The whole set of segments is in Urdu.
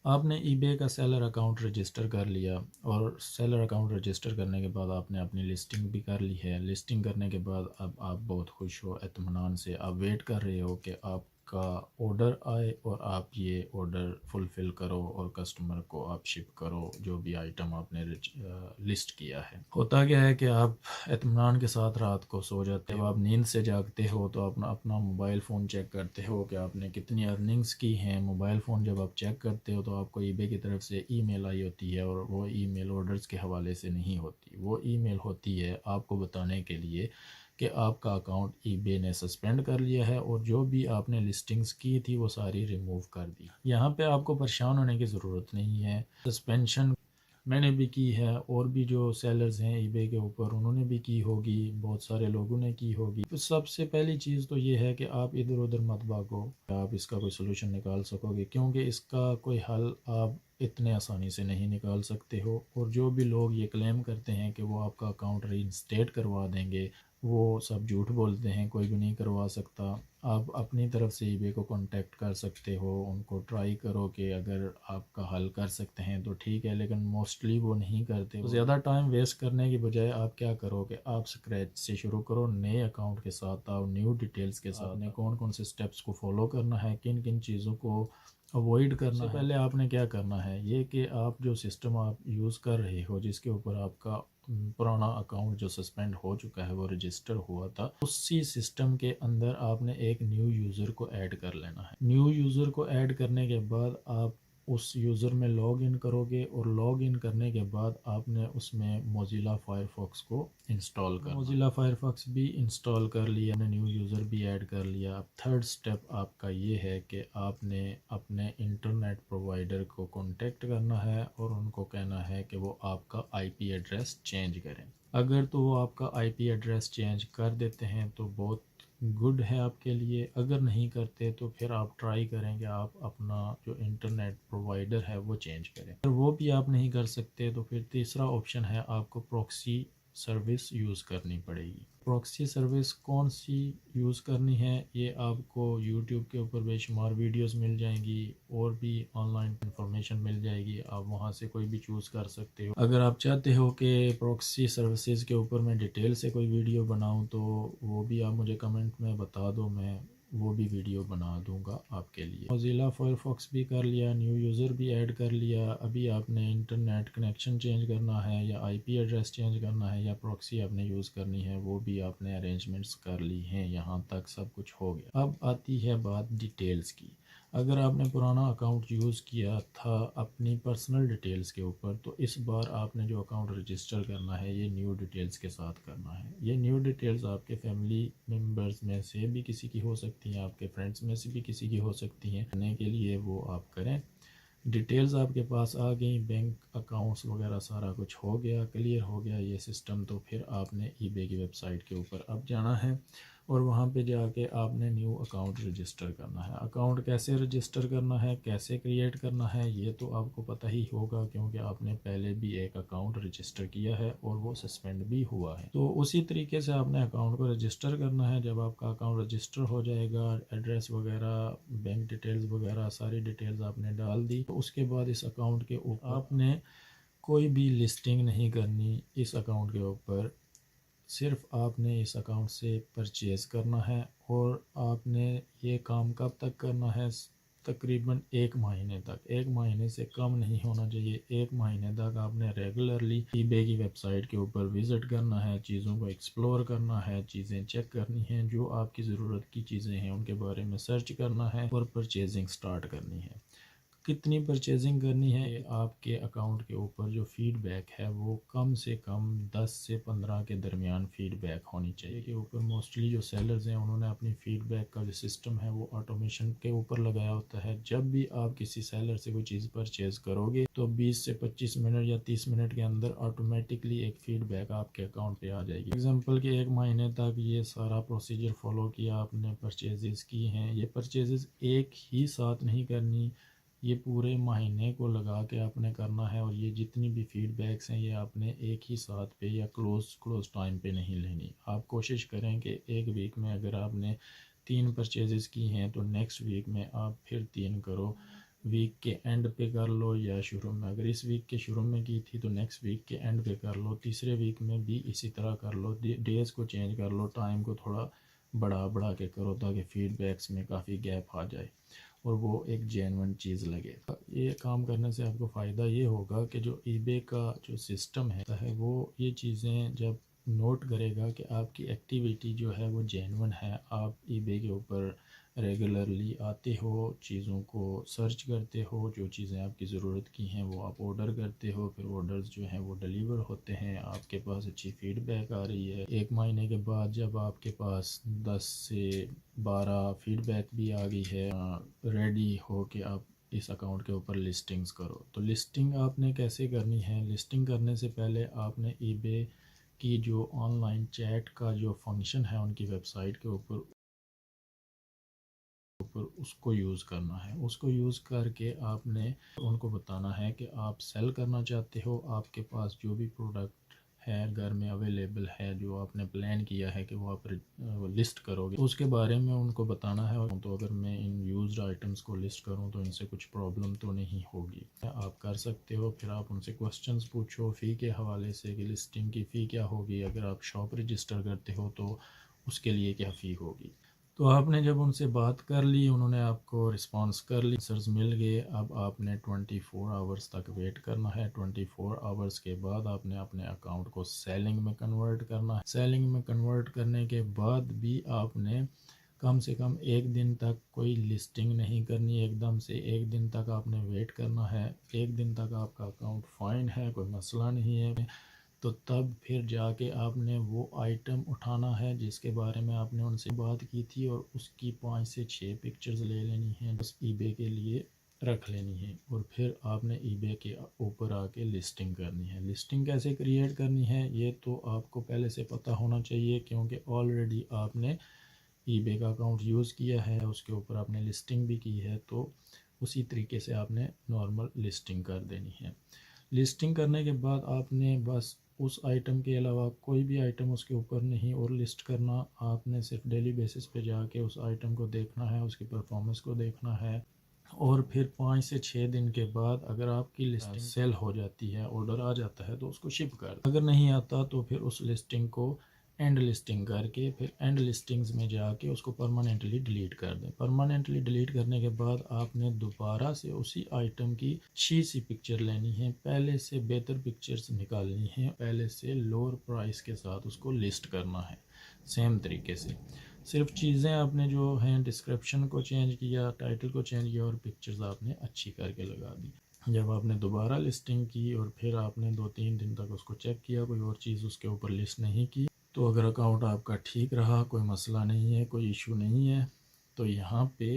آپ نے ای بے کا سیلر اکاؤنٹ رجسٹر کر لیا، اور سیلر اکاؤنٹ رجسٹر کرنے کے بعد آپ نے اپنی لسٹنگ بھی کر لی ہے۔ لسٹنگ کرنے کے بعد اب آپ بہت خوش ہو، اطمینان سے آپ ویٹ کر رہے ہو کہ آپ کا آرڈر آئے اور آپ یہ آرڈر فلفل کرو اور کسٹمر کو آپ شپ کرو جو بھی آئٹم آپ نے لسٹ کیا ہے۔ ہوتا کیا ہے کہ آپ اطمینان کے ساتھ رات کو سو جاتے ہو، آپ نیند سے جاگتے ہو تو اپنا موبائل فون چیک کرتے ہو کہ آپ نے کتنی ارننگز کی ہیں۔ موبائل فون جب آپ چیک کرتے ہو تو آپ کو ای بے کی طرف سے ای میل آئی ہوتی ہے، اور وہ ای میل آرڈرز کے حوالے سے نہیں ہوتی، وہ ای میل ہوتی ہے آپ کو بتانے کے لیے کہ آپ کا اکاؤنٹ ای بے نے سسپینڈ کر لیا ہے اور جو بھی آپ نے لسٹنگز کی تھی وہ ساری ریموو کر دی۔ یہاں پہ آپ کو پریشان ہونے کی ضرورت نہیں ہے۔ سسپینشن میں نے بھی کی ہے، اور بھی جو سیلرز ہیں ای بے کے اوپر انہوں نے بھی کی ہوگی، بہت سارے لوگوں نے کی ہوگی۔ سب سے پہلی چیز تو یہ ہے کہ آپ ادھر ادھر مت بھاگو، آپ اس کا کوئی سلوشن نکال سکو گے، کیونکہ اس کا کوئی حل آپ اتنے آسانی سے نہیں نکال سکتے ہو۔ اور جو بھی لوگ یہ کلیم کرتے ہیں کہ وہ آپ کا اکاؤنٹ ری انسٹیٹ کروا دیں گے، وہ سب جھوٹ بولتے ہیں، کوئی بھی نہیں کروا سکتا۔ آپ اپنی طرف سے ای بے کو کانٹیکٹ کر سکتے ہو، ان کو ٹرائی کرو کہ اگر آپ کا حل کر سکتے ہیں تو ٹھیک ہے، لیکن موسٹلی وہ نہیں کرتے۔ تو زیادہ ٹائم ویسٹ کرنے کی بجائے آپ کیا کرو کہ آپ اسکریچ سے شروع کرو، نئے اکاؤنٹ کے ساتھ آؤ، نیو ڈیٹیلز کے ساتھ۔ آپ نے کون کون سے سٹیپس کو فالو کرنا ہے، کن کن چیزوں کو اوائڈ کرنا ہے۔ پہلے آپ نے کیا کرنا ہے یہ کہ آپ جو سسٹم آپ یوز کر رہے ہو، جس کے اوپر آپ کا پرانا اکاؤنٹ جو سسپینڈ ہو چکا ہے وہ رجسٹر ہوا تھا، اسی سسٹم کے اندر آپ نے ایک نیو یوزر کو ایڈ کر لینا ہے۔ نیو یوزر کو ایڈ کرنے کے بعد آپ اس یوزر میں لاگ ان کرو گے، اور لاگ ان کرنے کے بعد آپ نے اس میں موزیلا فائر فاکس کو انسٹال کرنا۔ موزیلا فائر فاکس بھی انسٹال کر لیا، نیو یوزر بھی ایڈ کر لیا۔ اب تھرڈ سٹیپ آپ کا یہ ہے کہ آپ نے اپنے انٹرنیٹ پرووائڈر کو کانٹیکٹ کرنا ہے اور ان کو کہنا ہے کہ وہ آپ کا آئی پی ایڈریس چینج کریں۔ اگر تو وہ آپ کا آئی پی ایڈریس چینج کر دیتے ہیں تو بہت گڈ ہے آپ کے لیے، اگر نہیں کرتے تو پھر آپ ٹرائی کریں کہ آپ اپنا جو انٹرنیٹ پرووائڈر ہے وہ چینج کریں۔ اگر وہ بھی آپ نہیں کر سکتے تو پھر تیسرا آپشن ہے آپ کو پروکسی سروس یوز کرنی پڑے گی۔ پروکسی سروس کون سی یوز کرنی ہے یہ آپ کو یوٹیوب کے اوپر بے شمار ویڈیوز مل جائیں گی، اور بھی آن لائن انفارمیشن مل جائے گی، آپ وہاں سے کوئی بھی چوز کر سکتے ہو۔ اگر آپ چاہتے ہو کہ پروکسی سروسز کے اوپر میں ڈیٹیل سے کوئی ویڈیو بناؤں تو وہ بھی آپ مجھے کمنٹ میں بتا دو، میں وہ بھی ویڈیو بنا دوں گا آپ کے لیے۔ موزیلا فائرفاکس بھی کر لیا، نیو یوزر بھی ایڈ کر لیا، ابھی آپ نے انٹرنیٹ کنیکشن چینج کرنا ہے یا آئی پی ایڈریس چینج کرنا ہے یا پروکسی آپ نے یوز کرنی ہے، وہ بھی آپ نے ارینجمنٹس کر لی ہیں، یہاں تک سب کچھ ہو گیا۔ اب آتی ہے بات ڈیٹیلز کی۔ اگر آپ نے پرانا اکاؤنٹ یوز کیا تھا اپنی پرسنل ڈیٹیلز کے اوپر، تو اس بار آپ نے جو اکاؤنٹ رجسٹر کرنا ہے یہ نیو ڈیٹیلز کے ساتھ کرنا ہے۔ یہ نیو ڈیٹیلز آپ کے فیملی ممبرز میں سے بھی کسی کی ہو سکتی ہیں، آپ کے فرینڈز میں سے بھی کسی کی ہو سکتی ہیں، کرنے کے لیے وہ آپ کریں۔ ڈیٹیلز آپ کے پاس آ گئیں، بینک اکاؤنٹس وغیرہ سارا کچھ ہو گیا، کلیئر ہو گیا یہ سسٹم، تو پھر آپ نے ای بے کی ویب سائٹ کے اوپر اب جانا ہے، اور وہاں پہ جا کے آپ نے نیو اکاؤنٹ رجسٹر کرنا ہے۔ اکاؤنٹ کیسے رجسٹر کرنا ہے، کیسے کریٹ کرنا ہے، یہ تو آپ کو پتہ ہی ہوگا، کیونکہ آپ نے پہلے بھی ایک اکاؤنٹ رجسٹر کیا ہے اور وہ سسپینڈ بھی ہوا ہے۔ تو اسی طریقے سے آپ نے اکاؤنٹ کو رجسٹر کرنا ہے۔ جب آپ کا اکاؤنٹ رجسٹر ہو جائے گا، ایڈریس وغیرہ، بینک ڈیٹیلز وغیرہ ساری ڈیٹیلز آپ نے ڈال دی، تو اس کے بعد اس اکاؤنٹ کے اوپر آپ نے کوئی بھی لسٹنگ نہیں کرنی اس اکاؤنٹ کے اوپر، صرف آپ نے اس اکاؤنٹ سے پرچیز کرنا ہے، اور آپ نے یہ کام کب تک کرنا ہے؟ تقریباً 1 مہینے تک، 1 مہینے سے کم نہیں ہونا چاہیے۔ 1 مہینے تک آپ نے ریگولرلی ای بے کی ویب سائٹ کے اوپر وزٹ کرنا ہے، چیزوں کو ایکسپلور کرنا ہے، چیزیں چیک کرنی ہیں، جو آپ کی ضرورت کی چیزیں ہیں ان کے بارے میں سرچ کرنا ہے اور پرچیزنگ سٹارٹ کرنی ہے۔ کتنی پرچیزنگ کرنی ہے، آپ کے اکاؤنٹ کے اوپر جو فیڈ بیک ہے وہ کم سے کم 10 سے 15 کے درمیان فیڈ بیک ہونی چاہیے۔ کے اوپر موسٹلی جو سیلرز ہیں انہوں نے اپنی فیڈ بیک کا جو سسٹم ہے وہ آٹومیشن کے اوپر لگایا ہوتا ہے۔ جب بھی آپ کسی سیلر سے کوئی چیز پرچیز کرو گے تو 20 سے 25 منٹ یا 30 منٹ کے اندر آٹومیٹکلی ایک فیڈ بیک آپ کے اکاؤنٹ پہ آ جائے گی۔ ایگزامپل کہ 1 مہینے تک یہ سارا پروسیجر فالو کیا، آپ نے پرچیزز کی ہیں، یہ پرچیزز ایک ہی ساتھ نہیں کرنی، یہ پورے مہینے کو لگا کے آپ نے کرنا ہے، اور یہ جتنی بھی فیڈ بیکس ہیں یہ آپ نے ایک ہی ساتھ پہ یا کلوز ٹائم پہ نہیں لینی۔ آپ کوشش کریں کہ ایک ویک میں اگر آپ نے 3 پرچیزز کی ہیں تو نیکسٹ ویک میں آپ پھر 3 کرو، ویک کے اینڈ پہ کر لو یا شروع میں، اگر اس ویک کے شروع میں کی تھی تو نیکسٹ ویک کے اینڈ پہ کر لو، تیسرے ویک میں بھی اسی طرح کر لو، ڈیز کو چینج کر لو، ٹائم کو تھوڑا بڑھا کے کرو تاکہ فیڈ بیکس میں کافی گیپ آ جائے اور وہ ایک جینون چیز لگے۔ یہ کام کرنے سے آپ کو فائدہ یہ ہوگا کہ جو ای بے کا جو سسٹم ہے وہ یہ چیزیں جب نوٹ کرے گا کہ آپ کی ایکٹیویٹی جو ہے وہ جینون ہے، آپ ای بے کے اوپر ریگولرلی آتے ہو، چیزوں کو سرچ کرتے ہو، جو چیزیں آپ کی ضرورت کی ہیں وہ آپ آرڈر کرتے ہو، پھر آرڈرز جو ہیں وہ ڈیلیور ہوتے ہیں، آپ کے پاس اچھی فیڈ بیک آ رہی ہے، ایک مہینے کے بعد جب آپ کے پاس 10 سے 12 فیڈ بیک بھی آ گئی ہے، ریڈی ہو کہ آپ اس اکاؤنٹ کے اوپر لسٹنگز کرو۔ تو لسٹنگ آپ نے کیسے کرنی ہے؟ لسٹنگ کرنے سے پہلے آپ نے ای بے کی جو آن لائن چیٹ کا جو فنکشن ہے ان کی ویب سائٹ کے اوپر اس کو یوز کرنا ہے، اس کو یوز کر کے آپ نے ان کو بتانا ہے کہ آپ سیل کرنا چاہتے ہو، آپ کے پاس جو بھی پروڈکٹ ہے گھر میں اویلیبل ہے جو آپ نے پلان کیا ہے کہ وہ آپ لسٹ کرو گے، اس کے بارے میں ان کو بتانا ہے۔ تو اگر میں ان یوزڈ آئٹمس کو لسٹ کروں تو ان سے کچھ پرابلم تو نہیں ہوگی، آپ کر سکتے ہو۔ پھر آپ ان سے کوسچنز پوچھو فی کے حوالے سے کہ لسٹنگ کی فی کیا ہوگی، اگر آپ شاپ رجسٹر کرتے ہو تو اس کے لیے کیا فی ہوگی۔ تو آپ نے جب ان سے بات کر لی، انہوں نے آپ کو رسپانس کر لی، آنسرز مل گئے، اب آپ نے 24 آورز تک ویٹ کرنا ہے۔ 24 آورز کے بعد آپ نے اپنے اکاؤنٹ کو سیلنگ میں کنورٹ کرنا ہے۔ سیلنگ میں کنورٹ کرنے کے بعد بھی آپ نے کم سے کم ایک دن تک کوئی لسٹنگ نہیں کرنی، ایک دم سے ایک دن تک آپ نے ویٹ کرنا ہے۔ ایک دن تک آپ کا اکاؤنٹ فائن ہے، کوئی مسئلہ نہیں ہے، تو تب پھر جا کے آپ نے وہ آئٹم اٹھانا ہے جس کے بارے میں آپ نے ان سے بات کی تھی، اور اس کی 5 سے 6 پکچرز لے لینی ہیں، بس ای بے کے لیے رکھ لینی ہے، اور پھر آپ نے ای بے کے اوپر آ کے لسٹنگ کرنی ہے۔ لسٹنگ کیسے کریٹ کرنی ہے یہ تو آپ کو پہلے سے پتہ ہونا چاہیے، کیونکہ آلریڈی آپ نے ای بے کا اکاؤنٹ یوز کیا ہے، اس کے اوپر آپ نے لسٹنگ بھی کی ہے، تو اسی طریقے سے آپ نے نارمل لسٹنگ کر دینی ہے۔ لسٹنگ کرنے کے بعد آپ نے بس اس آئٹم کے علاوہ کوئی بھی آئٹم اس کے اوپر نہیں اور لسٹ کرنا، آپ نے صرف ڈیلی بیسس پہ جا کے اس آئٹم کو دیکھنا ہے، اس کی پرفارمنس کو دیکھنا ہے، اور پھر 5 سے 6 دن کے بعد اگر آپ کی لسٹنگ سیل ہو جاتی ہے، آرڈر آ جاتا ہے تو اس کو شپ کر دیں، اگر نہیں آتا تو پھر اس لسٹنگ کو اینڈ لسٹنگ کر کے پھر اینڈ لسٹنگز میں جا کے اس کو پرماننٹلی ڈیلیٹ کر دیں۔ پرماننٹلی ڈیلیٹ کرنے کے بعد آپ نے دوبارہ سے اسی آئٹم کی اچھی سی پکچر لینی ہے، پہلے سے بہتر پکچرز نکالنی ہیں، پہلے سے لوور پرائس کے ساتھ اس کو لسٹ کرنا ہے سیم طریقے سے۔ صرف چیزیں آپ نے جو ہیں ڈسکرپشن کو چینج کیا، ٹائٹل کو چینج کیا، اور پکچرز آپ نے اچھی کر کے لگا دی۔ جب آپ نے دوبارہ لسٹنگ کی اور پھر آپ نے 2-3 دن تک اس کو چیک کیا، کوئی اور چیز اس کے اوپر لسٹ نہیں کی، تو اگر اکاؤنٹ آپ کا ٹھیک رہا، کوئی مسئلہ نہیں ہے، کوئی ایشو نہیں ہے، تو یہاں پہ،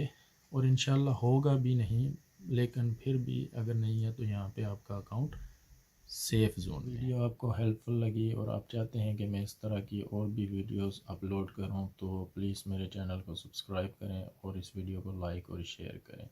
اور انشاءاللہ ہوگا بھی نہیں، لیکن پھر بھی اگر نہیں ہے تو یہاں پہ آپ کا اکاؤنٹ سیف زون میں۔ ویڈیو آپ کو ہیلپ فل لگی اور آپ چاہتے ہیں کہ میں اس طرح کی اور بھی ویڈیوز اپلوڈ کروں تو پلیز میرے چینل کو سبسکرائب کریں اور اس ویڈیو کو لائک اور شیئر کریں۔